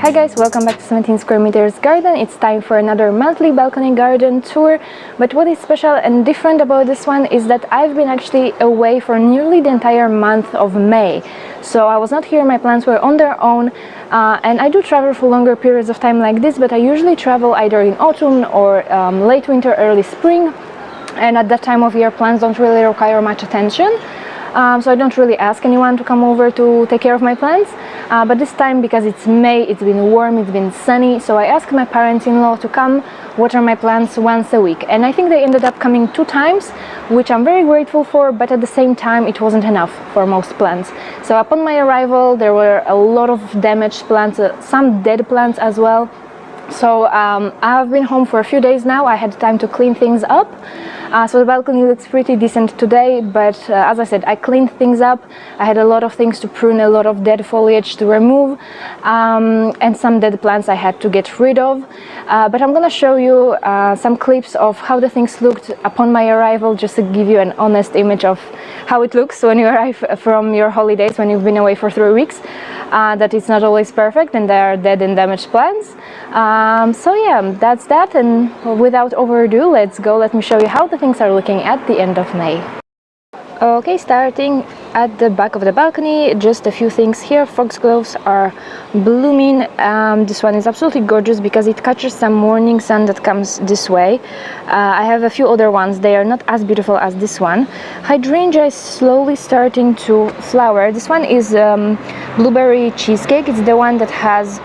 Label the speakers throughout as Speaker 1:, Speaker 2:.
Speaker 1: Hi guys, welcome back to 17 square meters garden. It's time for another monthly balcony garden tour. But what is special and different about this one is that I've been actually away for nearly the entire month of May. So I was not here, my plants were on their own, and I do travel for longer periods of time like this, but I usually travel either in autumn or late winter, early spring, and at that time of year plants don't really require much attention. So I don't really ask anyone to come over to take care of my plants, but this time, because it's May, it's been warm, it's been sunny, so I asked my parents-in-law to come water my plants once a week, and I think they ended up coming 2 times, which I'm very grateful for, but at the same time it wasn't enough for most plants. So upon my arrival there were a lot of damaged plants, some dead plants as well. So I've been home for a few days now. I had time to clean things up. So the balcony looks pretty decent today, but as I said, I cleaned things up. I had a lot of things to prune, a lot of dead foliage to remove, and some dead plants I had to get rid of. But I'm gonna show you some clips of how the things looked upon my arrival, just to give you an honest image of how it looks when you arrive from your holidays, when you've been away for 3 weeks. That it's not always perfect and there are dead and damaged plants. So yeah, that's that, and without overado, let's go. Let me show you how the things are looking at the end of May. Okay, starting at the back of the balcony, just a few things here. Foxgloves are blooming. This one is absolutely gorgeous because it catches some morning sun that comes this way. I have a few other ones. They are not as beautiful as this one. Hydrangea is slowly starting to flower. This one is blueberry cheesecake. It's the one that has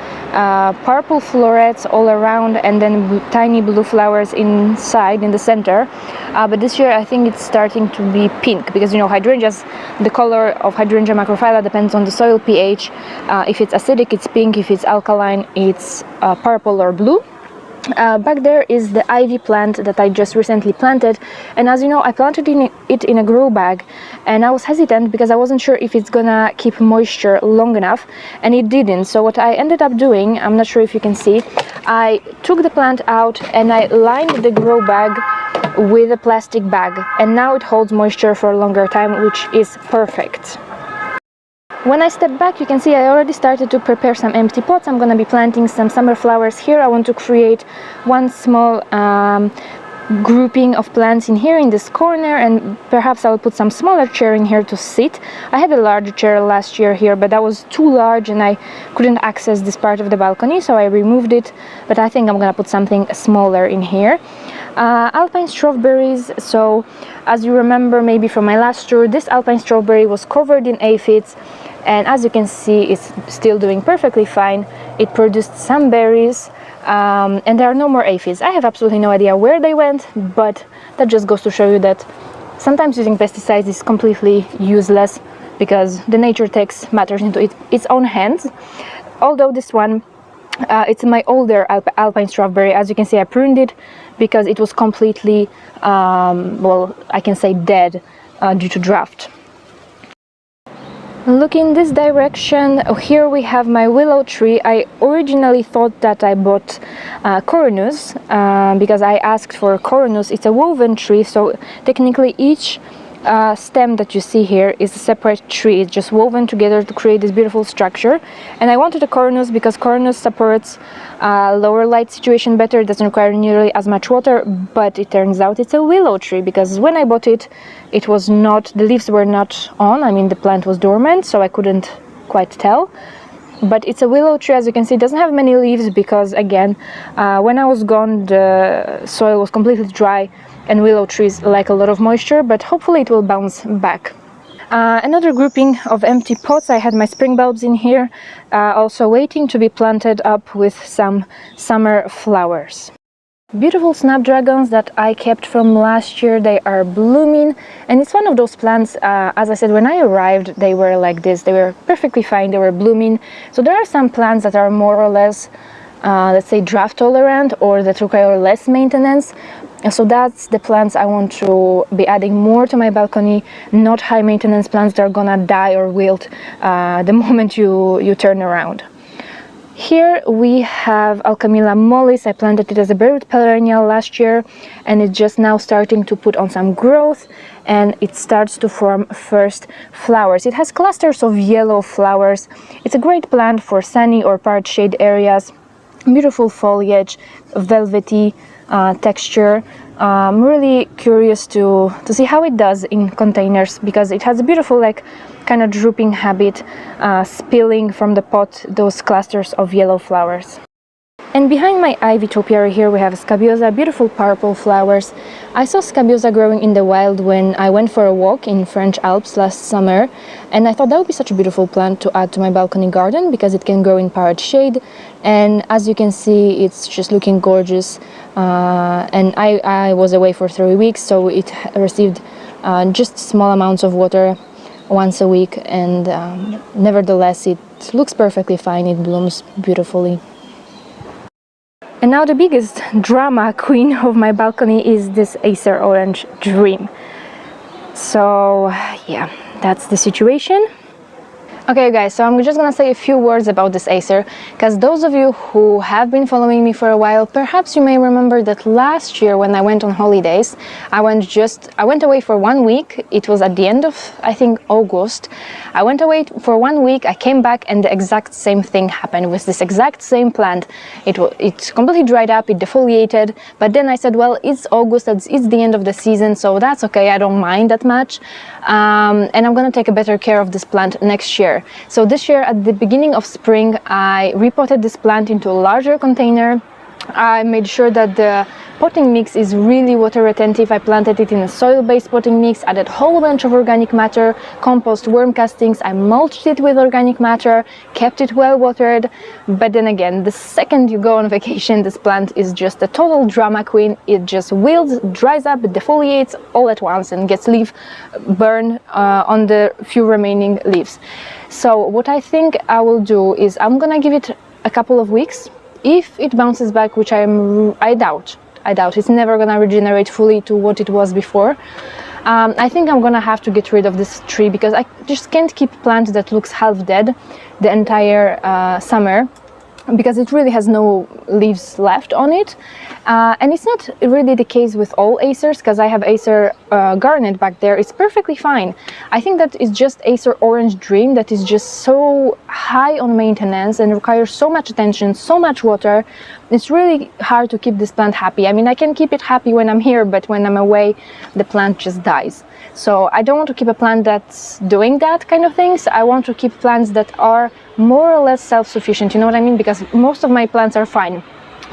Speaker 1: purple florets all around and then tiny blue flowers inside in the center, but this year I think it's starting to be pink, because you know hydrangeas, the color of hydrangea macrophylla depends on the soil pH. If it's acidic it's pink, if it's alkaline it's purple or blue. Back there is the ivy plant that I just recently planted, and as you know I planted it in a grow bag, and I was hesitant because I wasn't sure if it's gonna keep moisture long enough, and it didn't. So what I ended up doing, I'm not sure if you can see, I took the plant out and I lined the grow bag with a plastic bag, and now it holds moisture for a longer time, which is perfect. When I step back, you can see I already started to prepare some empty pots. I'm going to be planting some summer flowers here. I want to create one small grouping of plants in here in this corner, and perhaps I'll put some smaller chair in here to sit. I had a larger chair last year here, but that was too large and I couldn't access this part of the balcony, so I removed it, but I think I'm going to put something smaller in here. Alpine strawberries. So as you remember maybe from my last tour, this alpine strawberry was covered in aphids, and as you can see it's still doing perfectly fine. It produced some berries, and there are no more aphids. I have absolutely no idea where they went, but that just goes to show you that sometimes using pesticides is completely useless, because the nature takes matters into its own hands. Although this one, it's my older alpine strawberry. As you can see, I pruned it because it was completely, well, I can say dead due to drought. Look in this direction. Here we have my willow tree. I originally thought that I bought Corynus because I asked for Corynus. It's a woven tree, so technically each stem that you see here is a separate tree. It's just woven together to create this beautiful structure, and I wanted a Corynus because Corynus supports lower light situation better. It doesn't require nearly as much water, but it turns out it's a willow tree, because when I bought it, it was not, the leaves were not on. I mean, the plant was dormant, so I couldn't quite tell. But it's a willow tree. As you can see, it doesn't have many leaves because, again, when I was gone the soil was completely dry, and willow trees like a lot of moisture, but hopefully it will bounce back. Another grouping of empty pots. I had my spring bulbs in here, also waiting to be planted up with some summer flowers. Beautiful snapdragons that I kept from last year, they are blooming, and it's one of those plants, as I said, when I arrived they were like this, they were perfectly fine, they were blooming. So there are some plants that are more or less, let's say, drought tolerant, or that require less maintenance. So that's the plants I want to be adding more to my balcony, not high maintenance plants that are gonna die or wilt the moment you turn around. Here we have Alchemilla mollis. I planted it as a bird perennial last year, and it's just now starting to put on some growth, and it starts to form first flowers. It has clusters of yellow flowers. It's a great plant for sunny or part shade areas. Beautiful foliage, velvety texture. I'm really curious to see how it does in containers, because it has a beautiful, like, kind of drooping habit, spilling from the pot those clusters of yellow flowers. And behind my ivy topiary here we have Scabiosa, beautiful purple flowers. I saw Scabiosa growing in the wild when I went for a walk in French Alps last summer, and I thought that would be such a beautiful plant to add to my balcony garden because it can grow in part shade, and as you can see it's just looking gorgeous. And I was away for 3 weeks, so it received just small amounts of water once a week, and nevertheless it looks perfectly fine. It blooms beautifully. And now the biggest drama queen of my balcony is this Acer Orange Dream. So yeah, that's the situation. Okay guys, so I'm just gonna say a few words about this Acer, because those of you who have been following me for a while, perhaps you may remember that last year when I went on holidays, I went away for 1 week. It was at the end of, I think, August. I went away for 1 week, I came back, and the exact same thing happened with this exact same plant. It completely dried up, it defoliated, but then I said, well, it's August, it's the end of the season, so that's okay, I don't mind that much. And I'm gonna take a better care of this plant next year. So this year at the beginning of spring I repotted this plant into a larger container. I made sure that the potting mix is really water retentive. I planted it in a soil-based potting mix, added a whole bunch of organic matter, compost, worm castings. I mulched it with organic matter, kept it well watered. But then again, the second you go on vacation, this plant is just a total drama queen. It just wilts, dries up, defoliates all at once and gets leaf burn on the few remaining leaves. So what I think I will do is I'm gonna give it a couple of weeks. If it bounces back, which I doubt it's never gonna regenerate fully to what it was before, I think I'm gonna have to get rid of this tree, because I just can't keep a plant that looks half dead the entire summer, because it really has no leaves left on it. And it's not really the case with all Acers, because I have Acer Garnet back there. It's perfectly fine. I think that it's just Acer Orange Dream that is just so high on maintenance and requires so much attention, so much water. It's really hard to keep this plant happy. I mean, I can keep it happy when I'm here, but when I'm away, the plant just dies. So I don't want to keep a plant that's doing that kind of things. I want to keep plants that are more or less self-sufficient, you know what I mean? Because most of my plants are fine.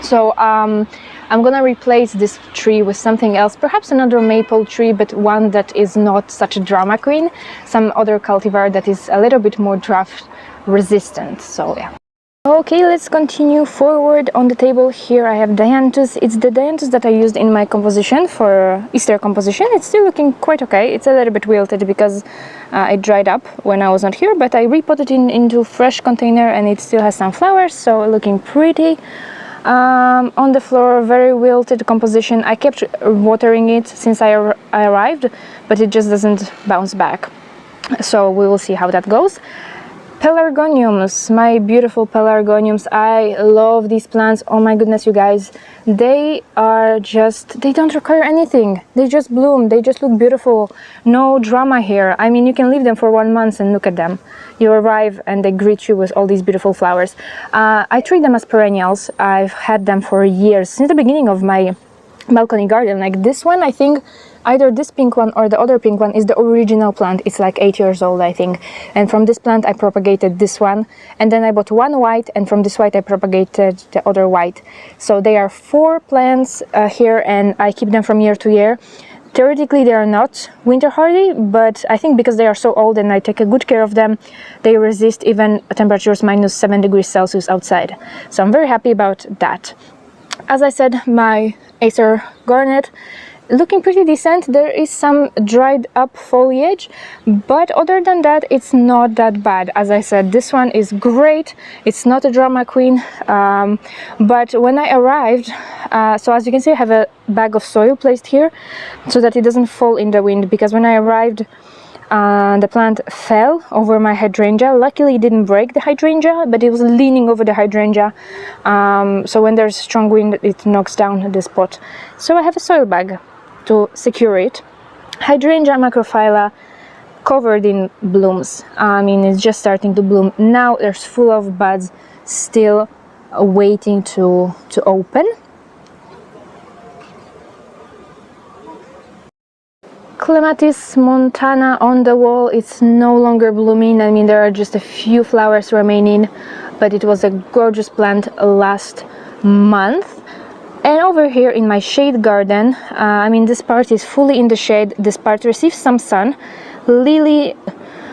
Speaker 1: So I'm gonna replace this tree with something else, perhaps another maple tree, but one that is not such a drama queen, some other cultivar that is a little bit more drought resistant. So yeah. Okay, let's continue forward on the table. Here I have Dianthus. It's the Dianthus that I used in my composition for Easter composition. It's still looking quite okay. It's a little bit wilted because it dried up when I was not here, but I repotted it into fresh container and it still has some flowers, so looking pretty. On the floor, very wilted composition. I kept watering it since I arrived, but it just doesn't bounce back. So we will see how that goes. Pelargoniums, my beautiful pelargoniums. I love these plants. Oh my goodness, you guys, they don't require anything. They just bloom, they just look beautiful. No drama here. I mean, you can leave them for 1 month and look at them. You arrive and they greet you with all these beautiful flowers. I treat them as perennials. I've had them for years, since the beginning of my balcony garden. Like this one, I think either this pink one or the other pink one is the original plant. It's like 8 years old, I think. And from this plant I propagated this one, and then I bought one white, and from this white I propagated the other white. So they are 4 plants here, and I keep them from year to year. Theoretically they are not winter hardy, but I think because they are so old and I take a good care of them, they resist even temperatures minus 7 degrees Celsius outside. So I'm very happy about that. As I said, my Acer Garnet looking pretty decent. There is some dried up foliage, but other than that it's not that bad. As I said, this one is great. It's not a drama queen, but when I arrived, so as you can see I have a bag of soil placed here so that it doesn't fall in the wind, because when I arrived The plant fell over my hydrangea. Luckily it didn't break the hydrangea, but it was leaning over the hydrangea, so when there's strong wind it knocks down this pot. So I have a soil bag to secure it. Hydrangea macrophylla covered in blooms. I mean, it's just starting to bloom now. There's full of buds still waiting to open. Clematis montana on the wall, it's no longer blooming. I mean, there are just a few flowers remaining, but it was a gorgeous plant last month. And over here in my shade garden, I mean, this part is fully in the shade. This part receives some sun. Lily,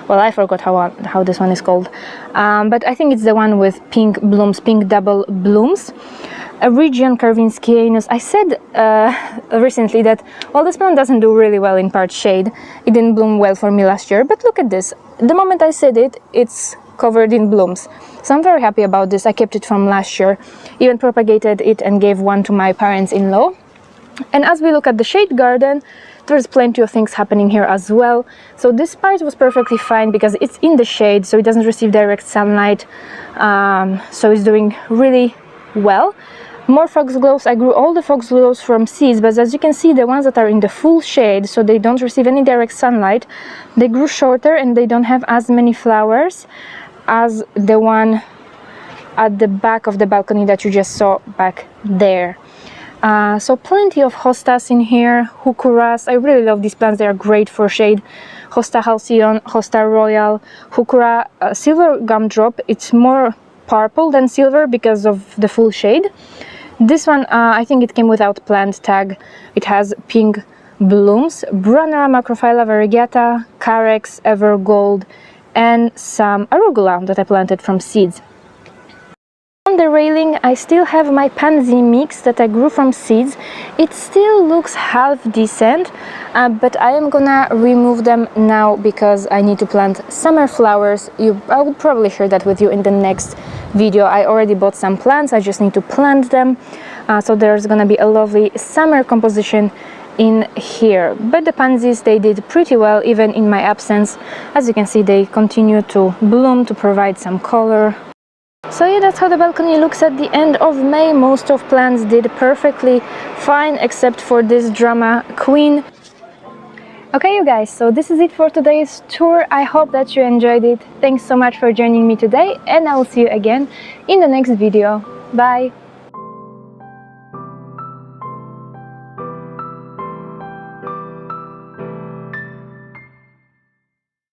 Speaker 1: well, I forgot how this one is called, but I think it's the one with pink blooms, pink double blooms. Region Karvinskianus. I said recently that, well, this plant doesn't do really well in part shade. It didn't bloom well for me last year, but look at this. The moment I said it, it's covered in blooms. So I'm very happy about this. I kept it from last year, even propagated it and gave one to my parents-in-law. And as we look at the shade garden, there's plenty of things happening here as well. So this part was perfectly fine because it's in the shade, so it doesn't receive direct sunlight. So it's doing really well. More foxgloves. I grew all the foxgloves from seeds, but as you can see, the ones that are in the full shade, so they don't receive any direct sunlight, they grew shorter and they don't have as many flowers as the one at the back of the balcony that you just saw back there. So plenty of hostas in here, heucheras. I really love these plants, they are great for shade. Hosta halcyon, hosta royal, heuchera, silver gumdrop. It's more purple than silver because of the full shade. This one, I think it came without plant tag. It has pink blooms. Brunnera macrophylla variegata, carex, evergold, and some arugula that I planted from seeds. On the railing, I still have my pansy mix that I grew from seeds. It still looks half decent, but I am gonna remove them now because I need to plant summer flowers. I will probably share that with you in the next video. I already bought some plants, I just need to plant them. So there's gonna be a lovely summer composition in here. But the pansies, they did pretty well even in my absence. As you can see, they continue to bloom to provide some color. So yeah, that's how the balcony looks at the end of May. Most of plants did perfectly fine except for this drama queen. Okay, you guys, so this is it for today's tour. I hope that you enjoyed it. Thanks so much for joining me today, and I will see you again in the next video. Bye!